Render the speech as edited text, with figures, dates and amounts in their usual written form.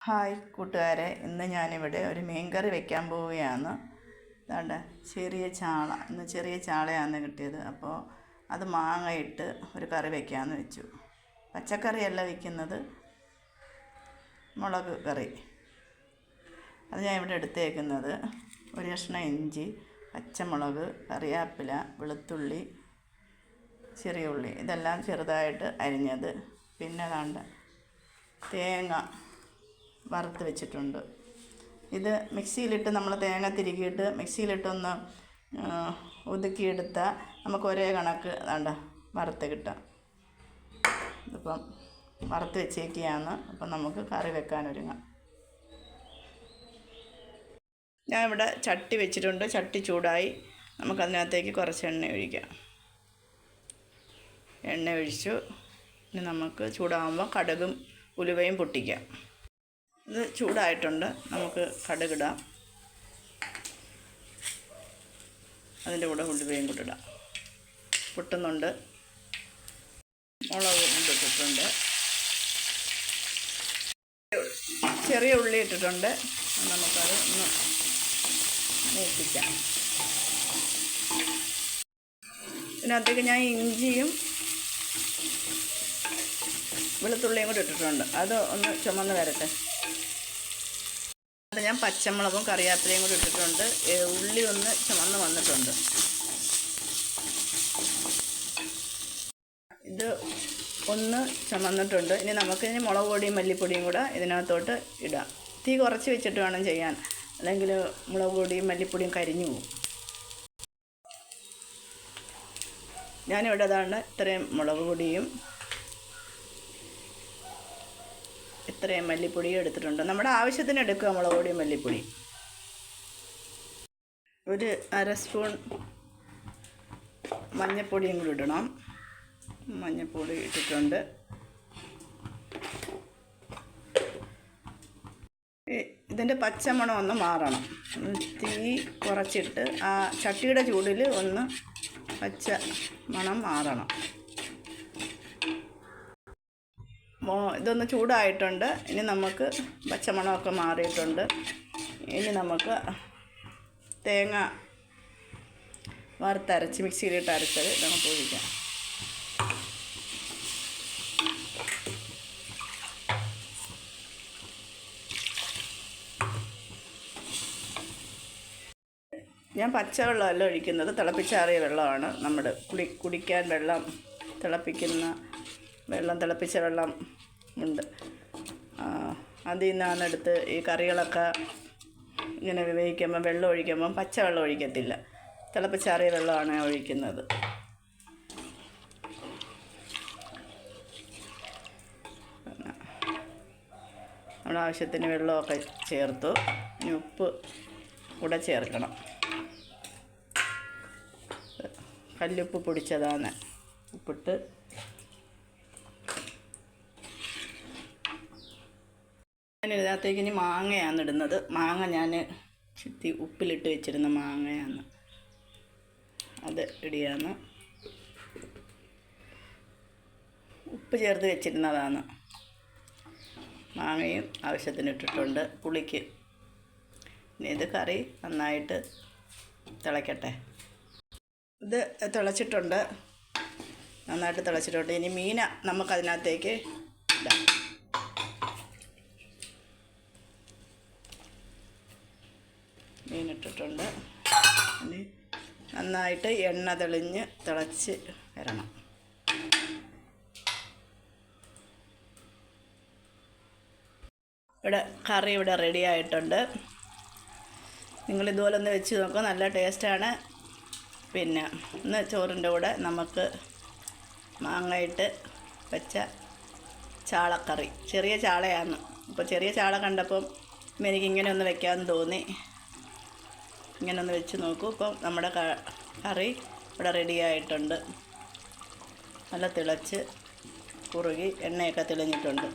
Hi കൂട്ടുകാരെ, ഇന്ന് ഞാനിവിടെ ഒരു മീൻകറി വെക്കാൻ പോവുകയാണ്. അതാണ്ട് ഇന്ന് ചെറിയ ചാളയാണ് കിട്ടിയത്. അപ്പോൾ അത് മാങ്ങയിട്ട് ഒരു കറി വെക്കാമെന്ന് വെച്ചു. പച്ചക്കറിയല്ല വയ്ക്കുന്നത്, മുളക് കറി. അത് ഞാൻ ഇവിടെ എടുത്തേക്കുന്നത് ഒരു കഷ്ണം ഇഞ്ചി, പച്ചമുളക്, കറിവേപ്പില, വെളുത്തുള്ളി, ചെറിയ ഉള്ളി, ഇതെല്ലാം ചെറുതായിട്ട് അരിഞ്ഞത്. പിന്നെ അതാണ്ട് തേങ്ങ വറുത്ത് വെച്ചിട്ടുണ്ട്. ഇത് മിക്സിയിലിട്ട് നമ്മൾ തേങ്ങ തിരുകിയിട്ട് മിക്സിയിലിട്ടൊന്ന് ഒതുക്കിയെടുത്താൽ നമുക്ക് ഒരേ കണക്ക് വറുത്ത് കിട്ടാം. ഇതിപ്പം വറുത്ത് വെച്ചേക്കുകയാണ്. അപ്പം നമുക്ക് കറി വെക്കാനൊരുങ്ങാം. ഞാൻ ഇവിടെ ചട്ടി വെച്ചിട്ടുണ്ട്. ചട്ടി ചൂടായി. നമുക്കതിനകത്തേക്ക് കുറച്ച് എണ്ണ ഒഴിക്കാം. എണ്ണ ഒഴിച്ചു. ഇനി നമുക്ക് ചൂടാകുമ്പോൾ കടുകും ഉലുവയും പൊട്ടിക്കാം. ഇത് ചൂടായിട്ടുണ്ട്. നമുക്ക് കടുകിടാം. അതിൻ്റെ കൂടെ ഉലുവയും കൂടെ ഇടാം. പൊട്ടുന്നുണ്ട്. മുളക് ഇട്ടിട്ടുണ്ട്. ചെറിയ ഉള്ളി ഇട്ടിട്ടുണ്ട്. നമുക്കത് ഒന്ന് മൂപ്പിക്കാം. ഇതിനകത്തേക്ക് ഞാൻ ഇഞ്ചിയും വെളുത്തുള്ളിയും കൂടി ഇട്ടിട്ടുണ്ട്. അത് ഒന്ന് ചുമന്ന് വരട്ടെ. അത് ഞാൻ പച്ചമുളകും കറിവേപ്പിലയും കൂടി ഇട്ടിട്ടുണ്ട്. ഉള്ളി ഒന്ന് ചുമന്ന് വന്നിട്ടുണ്ട്. ഇത് ഒന്ന് ചുമന്നിട്ടുണ്ട്. ഇനി നമുക്കിനി മുളക് പൊടിയും മല്ലിപ്പൊടിയും കൂടെ ഇതിനകത്തോട്ട് ഇടാം. തീ കുറച്ച് വെച്ചിട്ട് വേണം ചെയ്യാൻ, അല്ലെങ്കിൽ മുളക് പൊടിയും മല്ലിപ്പൊടിയും കരിഞ്ഞു പോകും. ഞാനിവിടെ ഇത്രയും മുളക് പൊടിയും ഇത്രയും മല്ലിപ്പൊടിയും എടുത്തിട്ടുണ്ട്. നമ്മുടെ ആവശ്യത്തിന് എടുക്കുക മുളക് പൊടിയും മല്ലിപ്പൊടി. ഒരു അര സ്പൂൺ മഞ്ഞൾപ്പൊടിയും കൂടി ഇടണം. മഞ്ഞൾപ്പൊടി ഇട്ടിട്ടുണ്ട്. ഇതിൻ്റെ പച്ചമണം ഒന്ന് മാറണം. തീ കുറച്ചിട്ട് ആ ചട്ടിയുടെ ചൂടിൽ ഒന്ന് പച്ച മണം മാറണം. ഇതൊന്ന് ചൂടായിട്ടുണ്ട്. ഇനി നമുക്ക് പച്ചമണമൊക്കെ മാറിയിട്ടുണ്ട്. ഇനി നമുക്ക് തേങ്ങ വറുത്തരച്ച് മിക്സിയിലിട്ട് അരച്ചത് നമുക്ക് ഒഴിക്കാം. ഞാൻ പച്ചവെള്ളമല്ല ഒഴിക്കുന്നത്, തിളപ്പിച്ചാറിയ വെള്ളമാണ്. നമ്മുടെ കുടിക്കാൻ വെള്ളം തിളപ്പിക്കുന്ന തിളപ്പിച്ച വെള്ളം ഉണ്ട്. അതിൽ നിന്നാണ് എടുത്ത് ഈ കറികളൊക്കെ ഇങ്ങനെ വേവിക്കുമ്പം വെള്ളം ഒഴിക്കുമ്പം പച്ചവെള്ളം ഒഴിക്കത്തില്ല, തിളപ്പിച്ചാറിയ വെള്ളമാണ് ഒഴിക്കുന്നത്. നമ്മുടെ ആവശ്യത്തിന് വെള്ളമൊക്കെ ചേർത്തു. ഇനി ഉപ്പ് കൂടെ ചേർക്കണം. കല്ലുപ്പ് പൊടിച്ചതാണ്. ഉപ്പിട്ട് ഞാനിതിനകത്തേക്ക് ഇനി മാങ്ങയാണ് ഇടുന്നത്. മാങ്ങ ഞാൻ ഉപ്പിലിട്ട് വെച്ചിരുന്ന മാങ്ങയാണ്, അത് ഇടിയാണ്. ഉപ്പ് ചേർത്ത് വെച്ചിരുന്നതാണ്. മാങ്ങയും ആവശ്യത്തിന് ഇട്ടിട്ടുണ്ട് പുളിക്ക്. ഇനി ഇത് കറി നന്നായിട്ട് തിളയ്ക്കട്ടെ. ഇത് തിളച്ചിട്ടുണ്ട്, നന്നായിട്ട് തിളച്ചിട്ടുണ്ട്. ഇനി മീന നമുക്കതിനകത്തേക്ക് ഇടാം. മീനിട്ടിട്ടുണ്ട്. ഇനി നന്നായിട്ട് എണ്ണ തിളച്ച് വരണം. കറി ഇവിടെ റെഡി ആയിട്ടുണ്ട്. നിങ്ങളിതുപോലെ ഒന്ന് വെച്ച് നോക്കുക, നല്ല ടേസ്റ്റാണ്. പിന്നെ ഇന്ന് ചോറിൻ്റെ കൂടെ നമുക്ക് മാങ്ങയിട്ട് വെച്ച ചാളക്കറി. ചെറിയ ചാളയാണ്. അപ്പോൾ ചെറിയ ചാള കണ്ടപ്പം എനിക്കിങ്ങനെ ഒന്ന് വെക്കാമെന്ന് തോന്നി. ഇങ്ങനെ ഒന്ന് വെച്ച് നോക്കൂ. ഇപ്പം നമ്മുടെ കറി ഇവിടെ റെഡി ആയിട്ടുണ്ട്. നല്ല തിളച്ച് കുറുകി എണ്ണയൊക്കെ തെളിഞ്ഞിട്ടുണ്ട്.